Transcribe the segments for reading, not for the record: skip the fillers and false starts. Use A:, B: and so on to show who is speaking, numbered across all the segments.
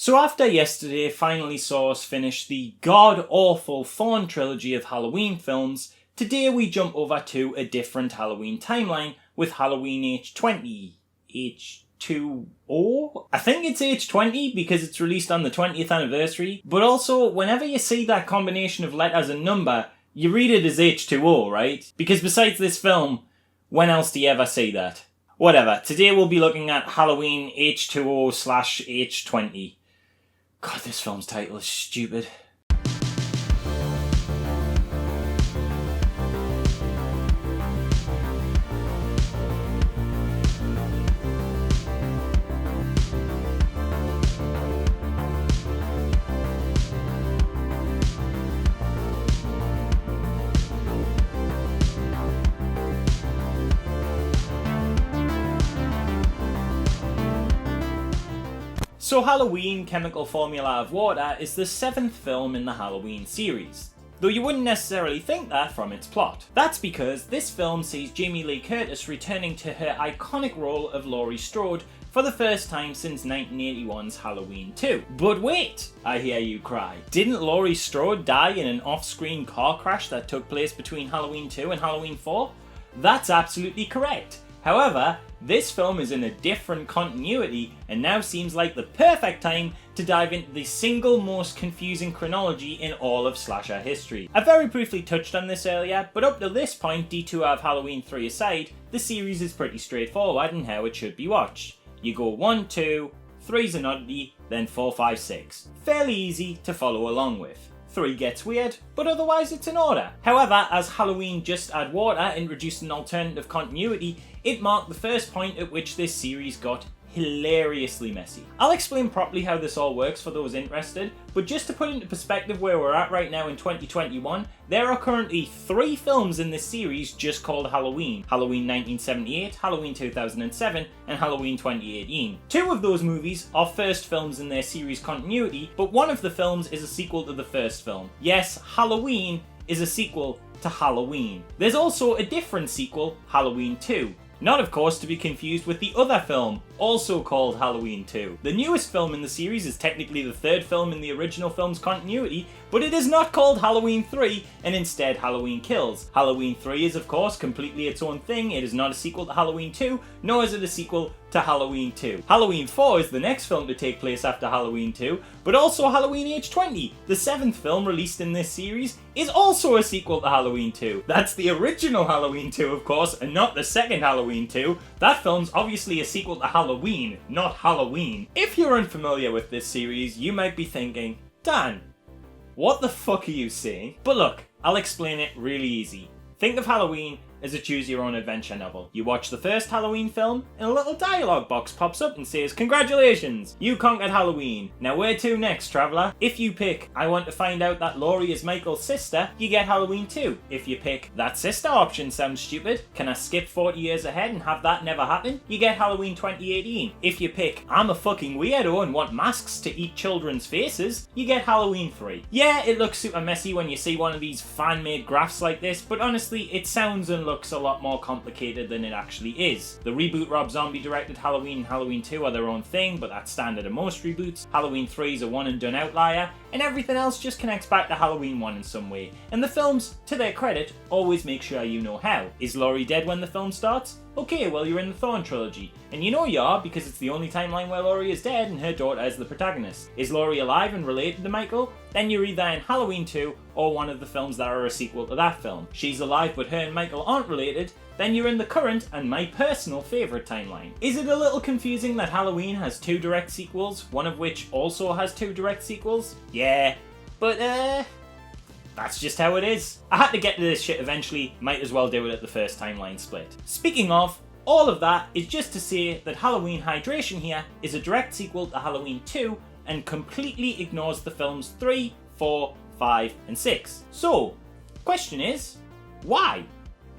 A: So after yesterday finally saw us finish the god-awful Thorn trilogy of Halloween films, today we jump over to a different Halloween timeline with Halloween H20. H2O? I think it's H20 because it's released on the 20th anniversary, but also whenever you see that combination of letters and number, you read it as H2O, right? Because besides this film, when else do you ever see that? Whatever, today we'll be looking at Halloween H2O/H20. God, this film's title is stupid. So Halloween Chemical Formula of Water is the 7th film in the Halloween series, though you wouldn't necessarily think that from its plot. That's because this film sees Jamie Lee Curtis returning to her iconic role of Laurie Strode for the first time since 1981's Halloween 2. But wait, I hear you cry. Didn't Laurie Strode die in an off-screen car crash that took place between Halloween 2 and Halloween 4? That's absolutely correct. However, this film is in a different continuity and now seems like the perfect time to dive into the single most confusing chronology in all of slasher history. I very briefly touched on this earlier, but up to this point, D2 of Halloween 3 aside, the series is pretty straightforward in how it should be watched. You go 1, 2, 3's an oddity, then 4, 5, 6. Fairly easy to follow along with. 3 gets weird, but otherwise it's in order. However, as Halloween Just Add Water introduced an alternative continuity, it marked the first point at which this series got hilariously messy. I'll explain properly how this all works for those interested, but just to put into perspective where we're at right now in 2021, there are currently 3 films in this series just called Halloween. Halloween 1978, Halloween 2007, and Halloween 2018. 2 of those movies are first films in their series continuity, but one of the films is a sequel to the first film. Yes, Halloween is a sequel to Halloween. There's also a different sequel, Halloween 2. Not, of course, to be confused with the other film, also called Halloween 2. The newest film in the series is technically the 3rd film in the original film's continuity, but it is not called Halloween 3, and instead Halloween Kills. Halloween 3 is, of course, completely its own thing. It is not a sequel to Halloween 2, nor is it a sequel to Halloween 2. Halloween 4 is the next film to take place after Halloween 2, but also Halloween H20, the 7th film released in this series, is also a sequel to Halloween 2. That's the original Halloween 2, of course, and not the second Halloween 2. That film's obviously a sequel to Halloween, not Halloween. If you're unfamiliar with this series, you might be thinking, Dan, what the fuck are you saying? But look, I'll explain it really easy. Think of Halloween as a choose-your-own-adventure novel. You watch the first Halloween film, and a little dialogue box pops up and says, "Congratulations, you conquered Halloween. Now where to next, traveller?" If you pick, "I want to find out that Laurie is Michael's sister," you get Halloween 2. If you pick, "That sister option sounds stupid. Can I skip 40 years ahead and have that never happen?" you get Halloween 2018. If you pick, "I'm a fucking weirdo and want masks to eat children's faces," you get Halloween 3. Yeah, it looks super messy when you see one of these fan-made graphs like this, but honestly, it sounds and looks a lot more complicated than it actually is. The reboot Rob Zombie directed Halloween and Halloween 2 are their own thing, but that's standard in most reboots. Halloween 3 is a one and done outlier, and everything else just connects back to Halloween 1 in some way. And the films, to their credit, always make sure you know how. Is Laurie dead when the film starts? Okay, well you're in the Thorn trilogy. And you know you are because it's the only timeline where Laurie is dead and her daughter is the protagonist. Is Laurie alive and related to Michael? Then you're either in Halloween 2 or one of the films that are a sequel to that film. She's alive but her and Michael aren't related, then you're in the current and my personal favourite timeline. Is it a little confusing that Halloween has 2 direct sequels, one of which also has 2 direct sequels? Yeah, but that's just how it is. I had to get to this shit eventually, might as well do it at the first timeline split. Speaking of, all of that is just to say that Halloween Hydration here is a direct sequel to Halloween 2 and completely ignores the films 3, 4, 5 and 6. So, question is, why?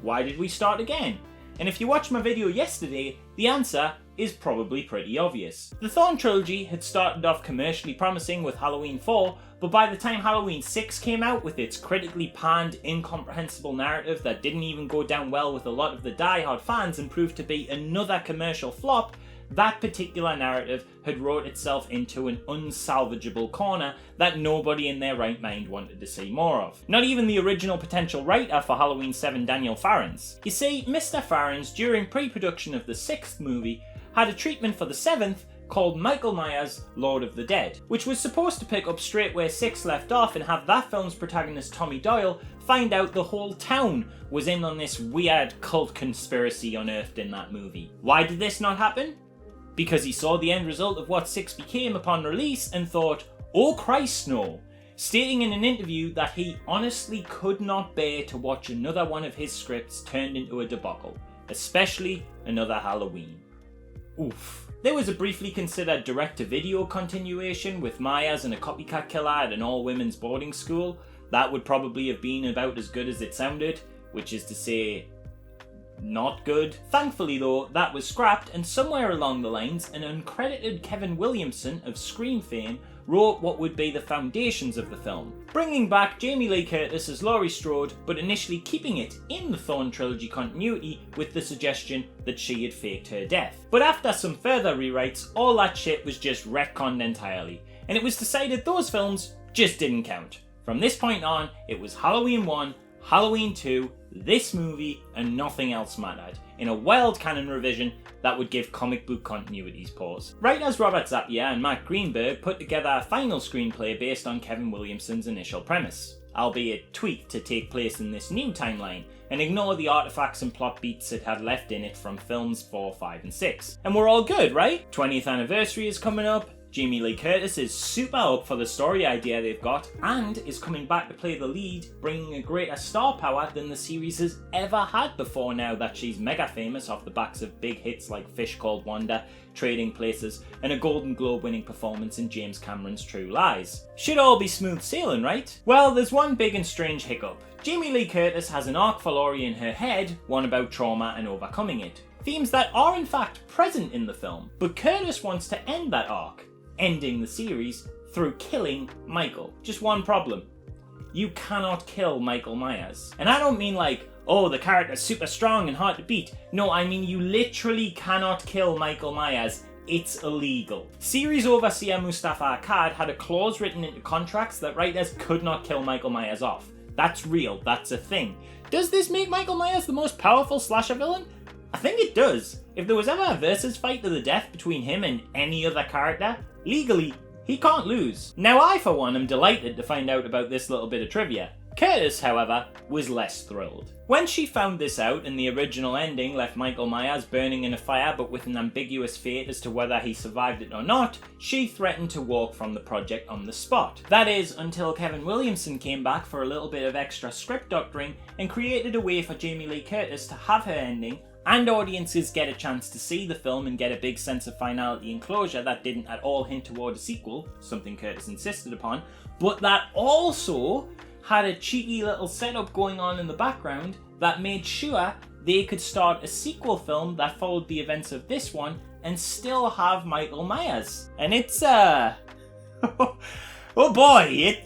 A: Why did we start again? And if you watched my video yesterday, the answer is probably pretty obvious. The Thorn trilogy had started off commercially promising with Halloween 4, but by the time Halloween 6 came out with its critically panned, incomprehensible narrative that didn't even go down well with a lot of the die-hard fans and proved to be another commercial flop, that particular narrative had wrought itself into an unsalvageable corner that nobody in their right mind wanted to see more of. Not even the original potential writer for Halloween 7, Daniel Farrens. You see, Mr. Farrens, during pre-production of the 6th movie, had a treatment for the 7th called Michael Myers' Lord of the Dead, which was supposed to pick up straight where 6 left off and have that film's protagonist Tommy Doyle find out the whole town was in on this weird cult conspiracy unearthed in that movie. Why did this not happen? Because he saw the end result of what 6 became upon release and thought, "Oh Christ no," stating in an interview that he honestly could not bear to watch another one of his scripts turned into a debacle, especially another Halloween. Oof. There was a briefly considered direct-to-video continuation with Myers and a copycat killer at an all-women's boarding school. That would probably have been about as good as it sounded, which is to say, not good. Thankfully though, that was scrapped, and somewhere along the lines, an uncredited Kevin Williamson of Scream fame wrote what would be the foundations of the film, bringing back Jamie Lee Curtis as Laurie Strode, but initially keeping it in the Thorn trilogy continuity with the suggestion that she had faked her death. But after some further rewrites, all that shit was just retconned entirely, and it was decided those films just didn't count. From this point on, it was Halloween 1, Halloween 2, this movie, and nothing else mattered, in a wild canon revision that would give comic book continuities pause. Writers Robert Zappia and Matt Greenberg put together a final screenplay based on Kevin Williamson's initial premise, albeit tweaked to take place in this new timeline, and ignore the artifacts and plot beats it had left in it from films 4, 5 and 6. And we're all good, right? 20th anniversary is coming up, Jamie Lee Curtis is super up for the story idea they've got, and is coming back to play the lead, bringing a greater star power than the series has ever had before now that she's mega famous off the backs of big hits like Fish Called Wanda, Trading Places, and a Golden Globe winning performance in James Cameron's True Lies. Should all be smooth sailing, right? Well, there's one big and strange hiccup. Jamie Lee Curtis has an arc for Laurie in her head, one about trauma and overcoming it. Themes that are in fact present in the film, but Curtis wants to end that arc, ending the series through killing Michael. Just one problem. You cannot kill Michael Myers. And I don't mean like, oh, the character's super strong and hard to beat. No, I mean you literally cannot kill Michael Myers. It's illegal. Series overseer Mustafa Akkad had a clause written into contracts that writers could not kill Michael Myers off. That's real, that's a thing. Does this make Michael Myers the most powerful slasher villain? I think it does. If there was ever a versus fight to the death between him and any other character, legally, he can't lose. Now I for one am delighted to find out about this little bit of trivia. Curtis, however, was less thrilled. When she found this out and the original ending left Michael Myers burning in a fire but with an ambiguous fate as to whether he survived it or not, she threatened to walk from the project on the spot. That is, until Kevin Williamson came back for a little bit of extra script doctoring and created a way for Jamie Lee Curtis to have her ending and audiences get a chance to see the film and get a big sense of finality and closure that didn't at all hint toward a sequel, something Curtis insisted upon, but that also had a cheeky little setup going on in the background that made sure they could start a sequel film that followed the events of this one and still have Michael Myers. And it's oh boy,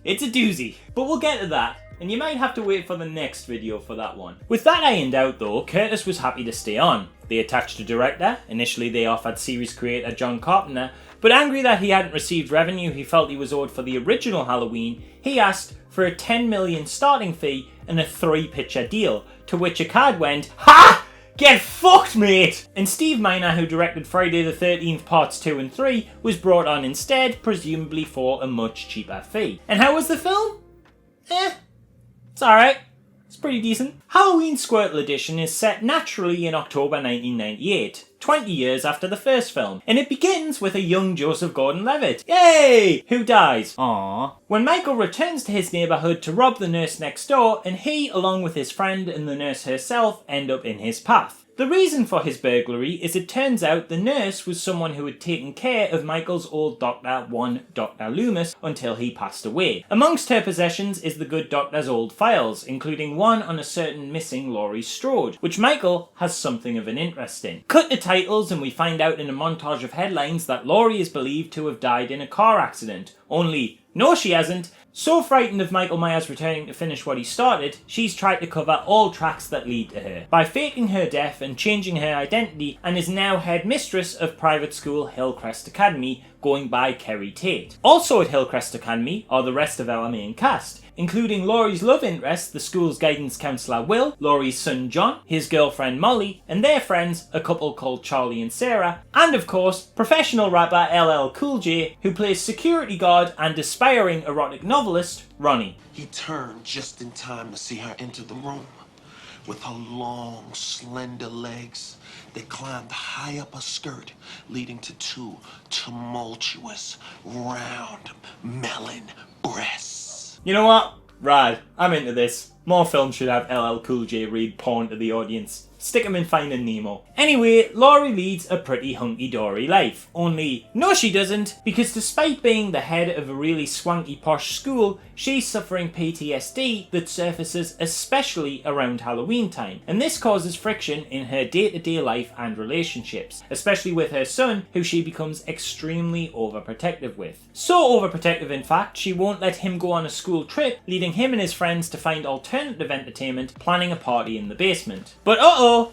A: it's a doozy. But we'll get to that. And you might have to wait for the next video for that one. With that ironed out though, Curtis was happy to stay on. They attached a director. Initially they offered series creator John Carpenter, but angry that he hadn't received revenue he felt he was owed for the original Halloween, he asked for a $10 million starting fee and a 3-picture deal, to which Akkad went, "Ha! Get fucked, mate!" And Steve Miner, who directed Friday the 13th Parts 2 and 3, was brought on instead, presumably for a much cheaper fee. And how was the film? It's alright. It's pretty decent. Halloween Squirtle Edition is set naturally in October 1998, 20 years after the first film, and it begins with a young Joseph Gordon-Levitt, yay, who dies. Aww. When Michael returns to his neighbourhood to rob the nurse next door, and he, along with his friend and the nurse herself, end up in his path. The reason for his burglary is it turns out the nurse was someone who had taken care of Michael's old doctor, one Dr. Loomis, until he passed away. Amongst her possessions is the good doctor's old files, including one on a certain missing Laurie Strode, which Michael has something of an interest in. Cut to titles and we find out in a montage of headlines that Laurie is believed to have died in a car accident, only No, she hasn't. So frightened of Michael Myers returning to finish what he started, she's tried to cover all tracks that lead to her by faking her death and changing her identity, and is now headmistress of private school Hillcrest Academy, going by Kerry Tate. Also at Hillcrest Academy are the rest of our main cast, including Laurie's love interest, the school's guidance counsellor Will, Laurie's son John, his girlfriend Molly, and their friends, a couple called Charlie and Sarah, and of course, professional rapper LL Cool J, who plays security guard and aspiring erotic novelist Ronnie.
B: He turned just in time to see her enter the room. With her long, slender legs, they climbed high up her skirt, leading to two tumultuous, round, melon breasts.
A: You know what? Rad. I'm into this. More films should have LL Cool J read porn to the audience. Stick him in Finding Nemo. Anyway, Laurie leads a pretty hunky-dory life. Only, no she doesn't, because despite being the head of a really swanky posh school, she's suffering PTSD that surfaces especially around Halloween time. And this causes friction in her day-to-day life and relationships, especially with her son, who she becomes extremely overprotective with. So overprotective in fact, she won't let him go on a school trip, leading him and his friends to find alternative entertainment, planning a party in the basement. But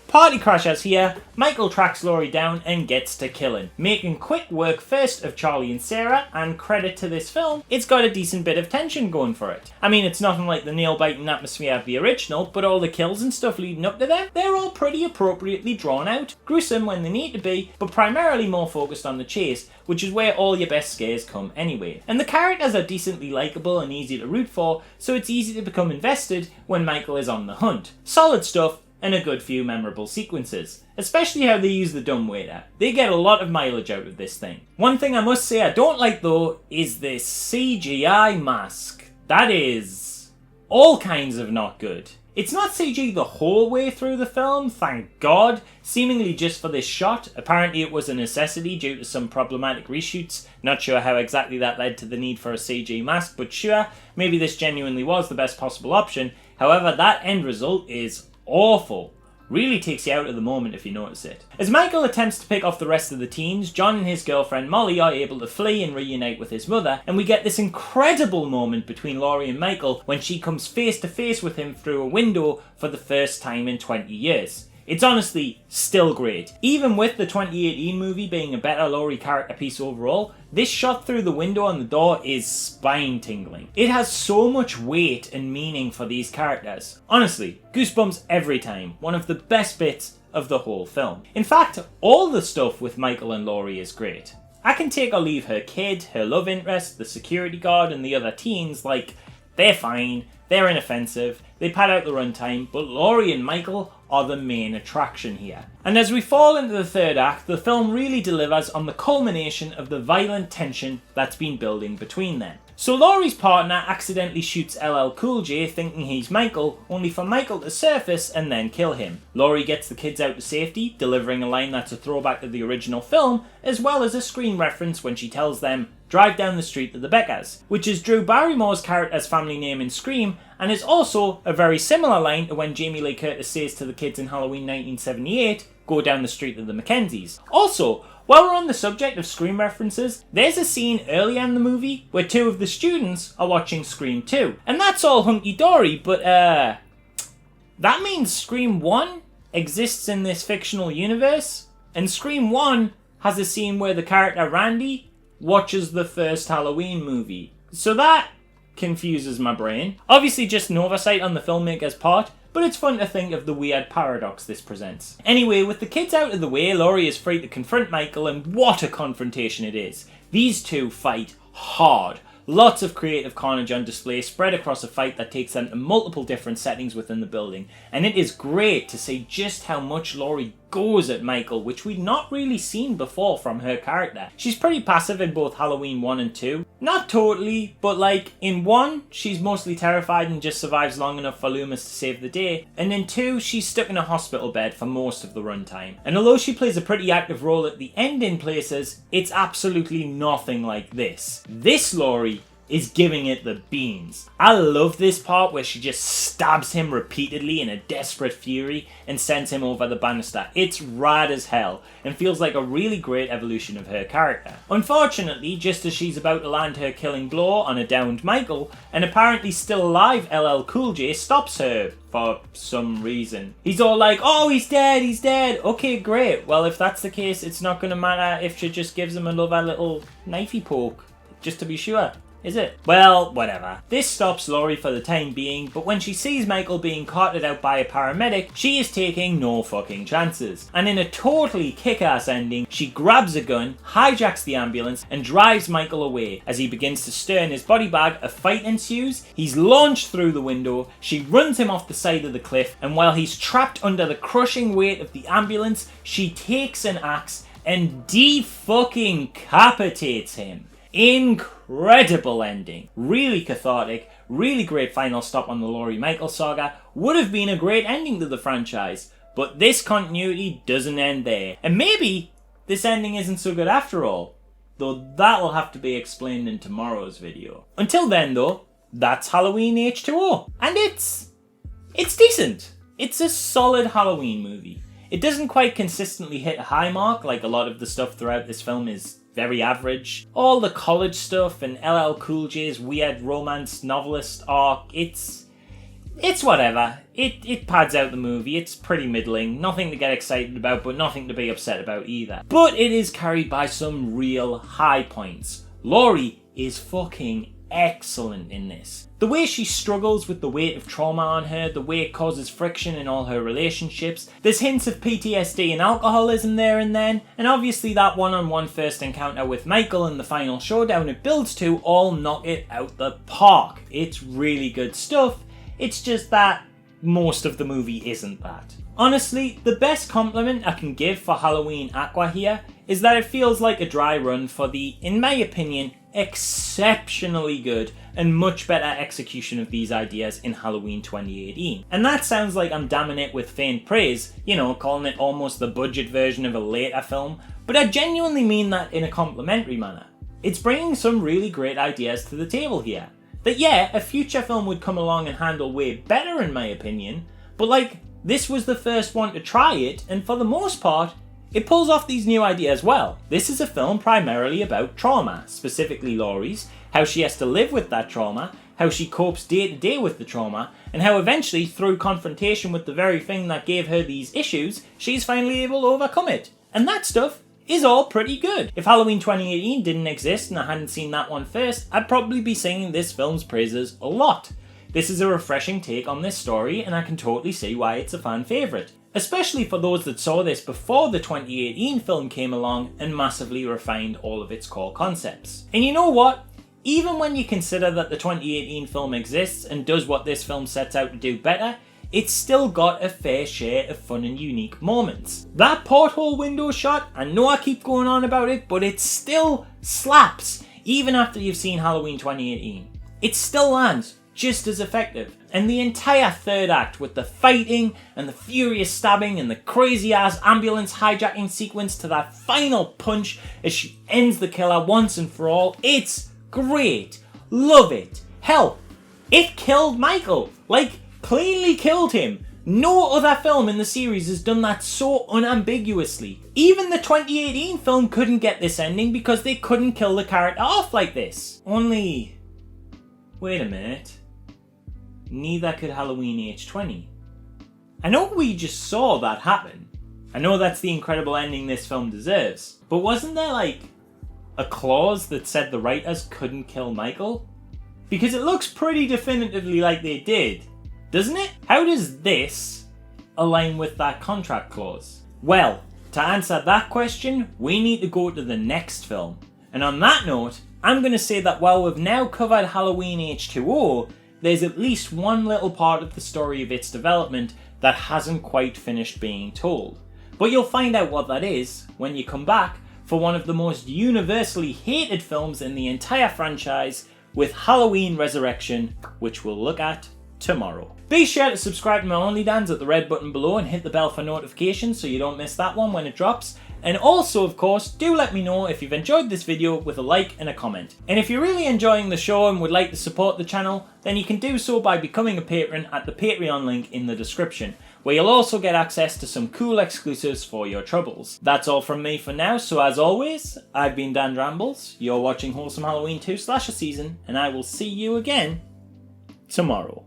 A: party crashers here. Michael tracks Laurie down and gets to killing, making quick work first of Charlie and Sarah, and credit to this film, it's got a decent bit of tension going for it. I mean, it's nothing like the nail-biting atmosphere of the original, but all the kills and stuff leading up to them, they're all pretty appropriately drawn out, gruesome when they need to be, but primarily more focused on the chase, which is where all your best scares come anyway. And the characters are decently likeable and easy to root for, so it's easy to become invested when Michael is on the hunt. Solid stuff, and a good few memorable sequences. Especially how they use the dumbwaiter. They get a lot of mileage out of this thing. One thing I must say I don't like though is this CGI mask. That is all kinds of not good. It's not CG the whole way through the film, thank God, seemingly just for this shot. Apparently it was a necessity due to some problematic reshoots. Not sure how exactly that led to the need for a CG mask, but sure, maybe this genuinely was the best possible option. However, that end result is awful. Really takes you out of the moment if you notice it. As Michael attempts to pick off the rest of the teens, John and his girlfriend Molly are able to flee and reunite with his mother, and we get this incredible moment between Laurie and Michael when she comes face to face with him through a window for the first time in 20 years. It's honestly still great. Even with the 2018 movie being a better Laurie character piece overall, this shot through the window on the door is spine-tingling. It has so much weight and meaning for these characters. Honestly, goosebumps every time. One of the best bits of the whole film. In fact, all the stuff with Michael and Laurie is great. I can take or leave her kid, her love interest, the security guard, and the other teens, like, they're fine, they're inoffensive, they pad out the runtime, but Laurie and Michael are the main attraction here. And as we fall into the third act, the film really delivers on the culmination of the violent tension that's been building between them. So Laurie's partner accidentally shoots LL Cool J thinking he's Michael, only for Michael to surface and then kill him. Laurie gets the kids out to safety, delivering a line that's a throwback to the original film, as well as a Scream reference when she tells them, "Drive down the street to the Beckers," which is Drew Barrymore's character's family name in Scream, and is also a very similar line to when Jamie Lee Curtis says to the kids in Halloween 1978, "Go down the street to the Mackenzies." Also, while we're on the subject of Scream references, there's a scene earlier in the movie where two of the students are watching Scream 2. And that's all hunky-dory, but that means Scream 1 exists in this fictional universe, and Scream 1 has a scene where the character Randy watches the first Halloween movie. So that confuses my brain. Obviously just an oversight on the filmmaker's part, but it's fun to think of the weird paradox this presents. Anyway, with the kids out of the way, Laurie is free to confront Michael, and what a confrontation it is. These two fight hard. Lots of creative carnage on display spread across a fight that takes them to multiple different settings within the building, and it is great to see just how much Laurie goes at Michael, which we'd not really seen before from her character. She's pretty passive in both Halloween 1 and 2. Not totally, but like in 1, she's mostly terrified and just survives long enough for Loomis to save the day, and in 2, she's stuck in a hospital bed for most of the runtime. And although she plays a pretty active role at the end in places, it's absolutely nothing like this. This Laurie is giving it the beans. I love this part where she just stabs him repeatedly in a desperate fury and sends him over the banister. It's rad as hell and feels like a really great evolution of her character. Unfortunately, just as she's about to land her killing blow on a downed Michael, an apparently still alive LL Cool J stops her for some reason. He's all like, oh, he's dead. Okay, great. Well, if that's the case, it's not gonna matter if she just gives him another little knifey poke, just to be sure. Is it? Well, whatever. This stops Laurie for the time being, but when she sees Michael being carted out by a paramedic, she is taking no fucking chances. And in a totally kick-ass ending, she grabs a gun, hijacks the ambulance, and drives Michael away. As he begins to stir in his body bag, a fight ensues, he's launched through the window, she runs him off the side of the cliff, and while he's trapped under the crushing weight of the ambulance, she takes an axe and de-fucking-capitates him. Incredible ending. Really cathartic, really great final stop on the Laurie Michael saga. Would have been a great ending to the franchise, but this continuity doesn't end there. And maybe this ending isn't so good after all, though that'll have to be explained in tomorrow's video. Until then though, that's Halloween H2O. And it's decent. It's a solid Halloween movie. It doesn't quite consistently hit a high mark like a lot of the stuff throughout this film is very average. All the college stuff and LL Cool J's weird romance novelist arc, it's whatever. It pads out the movie. It's pretty middling. Nothing to get excited about, but nothing to be upset about either. But it is carried by some real high points. Laurie is fucking excellent in this. The way she struggles with the weight of trauma on her, the way it causes friction in all her relationships. There's hints of PTSD and alcoholism there and then, and obviously that one-on-one first encounter with Michael and the final showdown it builds to all knock it out the park. It's really good stuff, it's just that most of the movie isn't that. Honestly, the best compliment I can give for Halloween Aqua here is that it feels like a dry run for the, in my opinion, exceptionally good and much better execution of these ideas in Halloween 2018. And that sounds like I'm damning it with faint praise, you know, calling it almost the budget version of a later film, but I genuinely mean that in a complimentary manner. It's bringing some really great ideas to the table here. That yeah, a future film would come along and handle way better in my opinion, but like, this was the first one to try it, and for the most part, it pulls off these new ideas well. This is a film primarily about trauma, specifically Laurie's, how she has to live with that trauma, how she copes day to day with the trauma, and how eventually, through confrontation with the very thing that gave her these issues, she's finally able to overcome it. And that stuff is all pretty good. If Halloween 2018 didn't exist and I hadn't seen that one first, I'd probably be singing this film's praises a lot. This is a refreshing take on this story, and I can totally see why it's a fan favourite. Especially for those that saw this before the 2018 film came along and massively refined all of its core concepts. And you know what? Even when you consider that the 2018 film exists and does what this film sets out to do better, it's still got a fair share of fun and unique moments. That porthole window shot, I know I keep going on about it, but it still slaps, even after you've seen Halloween 2018. It still lands just as effective. And the entire third act with the fighting and the furious stabbing and the crazy ass ambulance hijacking sequence to that final punch as she ends the killer once and for all, it's great. Love it. Hell, it killed Michael. Like, plainly killed him. No other film in the series has done that so unambiguously. Even the 2018 film couldn't get this ending because they couldn't kill the character off like this. Only, wait a minute. Neither could Halloween H20. I know we just saw that happen. I know that's the incredible ending this film deserves. But wasn't there like a clause that said the writers couldn't kill Michael? Because it looks pretty definitively like they did, doesn't it? How does this align with that contract clause? Well, to answer that question, we need to go to the next film. And on that note, I'm going to say that while we've now covered Halloween H2O, there's at least one little part of the story of its development that hasn't quite finished being told. But you'll find out what that is when you come back for one of the most universally hated films in the entire franchise, with Halloween Resurrection, which we'll look at tomorrow. Be sure to subscribe to my OnlyDans at the red button below and hit the bell for notifications so you don't miss that one when it drops. And also, of course, do let me know if you've enjoyed this video with a like and a comment. And if you're really enjoying the show and would like to support the channel, then you can do so by becoming a patron at the Patreon link in the description, where you'll also get access to some cool exclusives for your troubles. That's all from me for now, so as always, I've been Dan Drambles, you're watching Wholesome Halloween 2 Slasher Season, and I will see you again tomorrow.